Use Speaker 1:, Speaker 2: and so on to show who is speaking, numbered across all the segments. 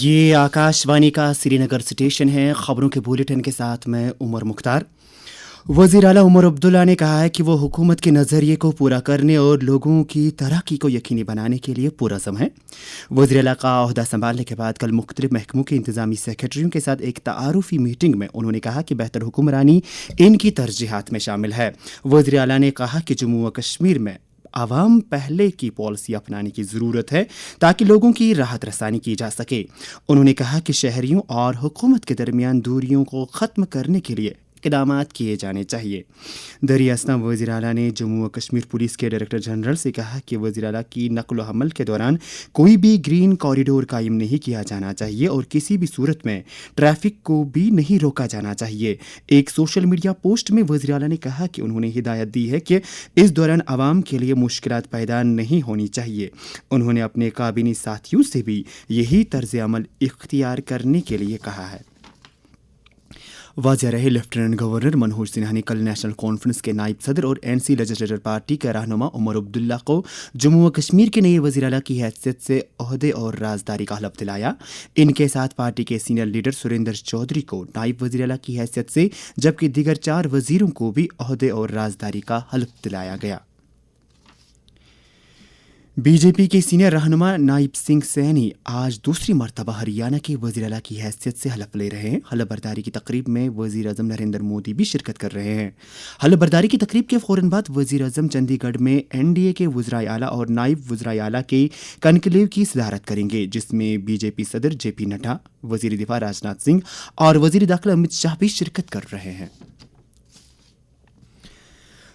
Speaker 1: ये आकाशवाणी का श्रीनगर स्टेशन है। खबरों के बुलेटिन के साथ मैं उमर मुख्तार। वज़ीर आला उमर अब्दुल्ला ने कहा है कि वो हुकूमत के नज़रिए को पूरा करने और लोगों की तरक्की को यकीनी बनाने के लिए पुरज़म है। वज़ीर आला का ओहदा संभालने के बाद कल मुख्तलिफ महकमों के इंतज़ामी सेक्रेटरियों के साथ एक तारुफ़ी मीटिंग में उन्होंने कहा कि बेहतर हुक्मरानी इनकी तरजीहात में शामिल है। वज़ीर आला ने कहा कि जम्मू व कश्मीर में आवाम पहले की पॉलिसी अपनाने की ज़रूरत है ताकि लोगों की राहत रसानी की जा सके। उन्होंने कहा कि शहरियों और हुकूमत के दरमियान दूरियों को ख़त्म करने के लिए इक़दामात किए जाने चाहिए। दरिया असना वज़ीर आला ने जम्मू व कश्मीर पुलिस के डायरेक्टर जनरल से कहा कि वज़ीर आला की नक़्ल हमल के दौरान कोई भी ग्रीन कॉरिडोर कायम नहीं किया जाना चाहिए और किसी भी सूरत में ट्रैफिक को भी नहीं रोका जाना चाहिए। एक सोशल मीडिया पोस्ट में वज़ीर आला ने कहा कि उन्होंने हिदायत दी है कि इस दौरान आवाम के लिए मुश्किलात पैदा नहीं होनी चाहिए। उन्होंने अपने काबिनी साथियों से भी यही तर्ज अमल इख्तियार करने के लिए कहा है। वाज़ेह रहे लेफ्टिनेंट गवर्नर मनोहर सिन्हा ने कल नेशनल कॉन्फ्रेंस के नायब सदर और एनसी लेजिस्लेटर पार्टी के रहनुमा उमर अब्दुल्ला को जम्मू व कश्मीर के नए वज़ीर आला की हैसियत से ओहदे और राजदारी का हलफ दिलाया। इनके साथ पार्टी के सीनियर लीडर सुरेंद्र चौधरी को नायब वज़ीर आला की हैसियत से जबकि दीगर 4 वज़ीरों को भी ओहदे और राजदारी का हलफ दिलाया गया। बीजेपी के सीनियर रहनुमा नायब सिंह सैनी आज दूसरी मरतबा हरियाणा के वज़ीर आला की हैसियत से हलफ ले रहे हैं। हलफ बर्दारी की तकरीब में वज़ीर आज़म नरेंद्र मोदी भी शिरकत कर रहे हैं। हलफ बर्दारी की तकरीब के फ़ौरन बाद वज़ीर आज़म चंडीगढ़ में एनडीए के वज़राए आला और नायब वज़राए आला के कनक्लेव की सदारत करेंगे, जिसमें बीजेपी सदर जेपी नड्डा, वज़ीर दिफा राजनाथ सिंह और वज़ीर दाखिला अमित शाह भी शिरकत कर रहे हैं।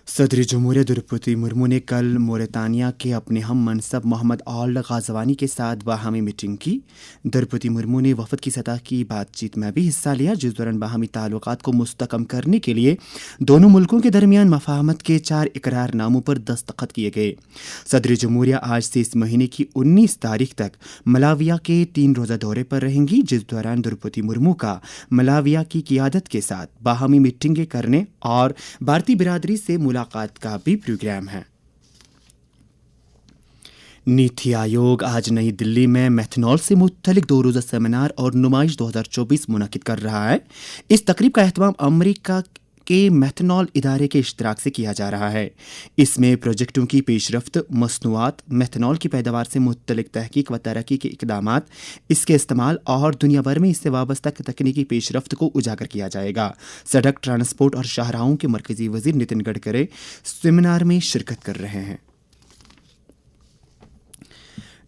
Speaker 1: सदर जमहूरिया द्रौपदी मुर्मू ने कल मोरितानिया के अपने हम मनसब मोहम्मद आल गाज़वानी के साथ बाहमी मीटिंग की। द्रौपदी मुर्मू ने वफद की सतह की बातचीत में भी हिस्सा लिया, जिस दौरान बाहमी ताल्लुकात को मुस्तकम करने के लिए दोनों मुल्कों के दरमियान मफाहमत के 4 इकरारनामों पर दस्तखत किए गए। सदर जमहूरिया आज से इस महीने की 19 तारीख तक मलाविया के 3 रोज़ा दौरे पर रहेंगी, जिस दौरान द्रौपदी मुर्मू का मलाविया की क़ियादत के साथ बाहमी मीटिंगें करने और भारतीय बिरादरी से मुलाकात का भी प्रोग्राम है। नीति आयोग आज नई दिल्ली में मेथनॉल से मुतल्लिक 2 रोज़ा सेमिनार और नुमाइश 2024 मुनक़िद कर रहा है। इस तकरीब का एहतमाम अमेरिका के मेथनॉल इदारे के इश्तराक से किया जा रहा है। इसमें प्रोजेक्टों की पेशरफ्त, मसनूआत, मेथनॉल की पैदावार से मुतल्लिक तहकीक व तरक्की के इक़दामात, इसके इस्तेमाल और दुनिया भर में इससे वाबस्ता तकनीकी पेशरफ्त को उजागर किया जाएगा। सड़क ट्रांसपोर्ट और शाहराहों के मरकज़ी वज़ीर नितिन गडकरी सेमिनार में शिरकत कर रहे हैं।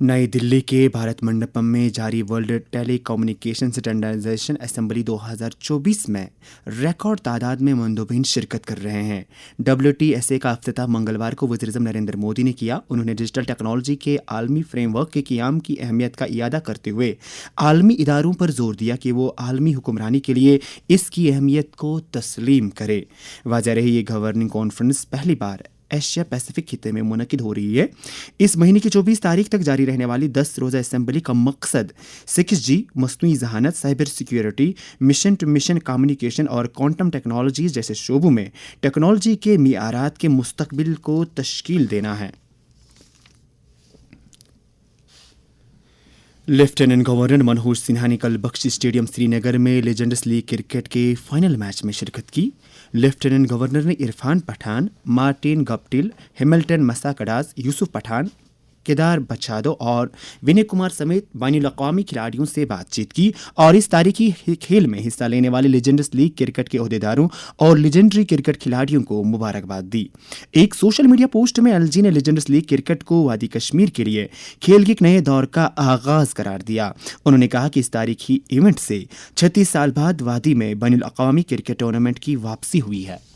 Speaker 1: नई दिल्ली के भारत मंडपम में जारी world telecommunication standardisation assembly 2024 में रिकॉर्ड तादाद में मंदोबीन शिरकत कर रहे हैं। WTSA का अफ्ताह मंगलवार को वज़ीर आज़म नरेंद्र मोदी ने किया। उन्होंने डिजिटल टेक्नोलॉजी के आलमी फ्रेमवर्क के क़ियाम की अहमियत का इयादा करते हुए आलमी इदारों पर जोर दिया कि वो आलमी हुक्मरानी के लिए इसकी अहमियत को तस्लीम करे। वाज़ेह रहे ये गवर्निंग कॉन्फ्रेंस पहली बार एशिया पैसिफिक खिते में मुनक़िद हो रही है। इस महीने की 24 तारीख तक जारी रहने वाली 10 रोज़ा असेंबली का मकसद 6G, मस्नूई जहानत, cyber security, mission to mission communication और क्वांटम टेक्नोलॉजीज़ जैसे शोबों में टेक्नोलॉजी के मियारात के मुस्तकबिल को तश्कील देना है। लेफ्टिनेंट गवर्नर मनोहर सिन्हा ने कल बख्शी स्टेडियम श्रीनगर में लेजेंड्स लीग क्रिकेट के फाइनल मैच में शिरकत की। लेफ्टिनेंट गवर्नर ने Irfan Pathan, Martin Guptill, Hamilton Masakadza, Yusuf Pathan, Kedar बचादो और विनय कुमार समेत बैनुल-अक़वामी खिलाड़ियों से बातचीत की और इस तारीखी खेल में हिस्सा लेने वाले लेजेंड्स लीग क्रिकेट के ओहदेदारों और लेजेंडरी क्रिकेट खिलाड़ियों को मुबारकबाद दी। एक सोशल मीडिया पोस्ट में एलजी ने लेजेंड्स लीग क्रिकेट को वादी कश्मीर के लिए खेल के एक नए दौर का आगाज करार दिया। उन्होंने कहा कि इस तारीखी इवेंट से 36 साल बाद वादी में बैनुल-अक़वामी क्रिकेट टूर्नामेंट की वापसी हुई है।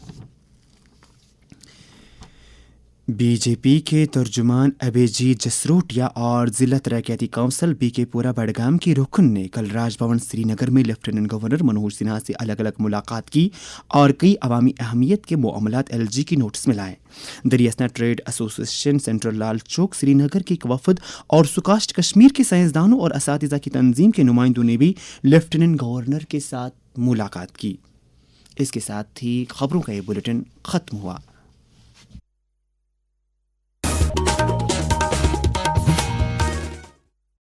Speaker 1: बीजेपी के तर्जुमान अभिजीत जसरोटिया और ज़िला तरक्याती काउंसिल बीकेपुरा बडगाम के रुकन ने कल राजभवन श्रीनगर में लेफ्टिनेंट गवर्नर मनोहर सिन्हा से अलग अलग मुलाकात की और कई अवामी अहमियत के मामलात एलजी की नोटिस में लाए। दरियासना trade association central Lal Chowk Srinagar के एक वफद और सुकाश्त कश्मीर के साइंसदानों और असातिज़ा की तंजीम के नुमाइंदों ने भी लेफ्टिनेंट गवर्नर के साथ मुलाकात की। इसके साथ ही खबरों का ये बुलेटिन ख़त्म हुआ।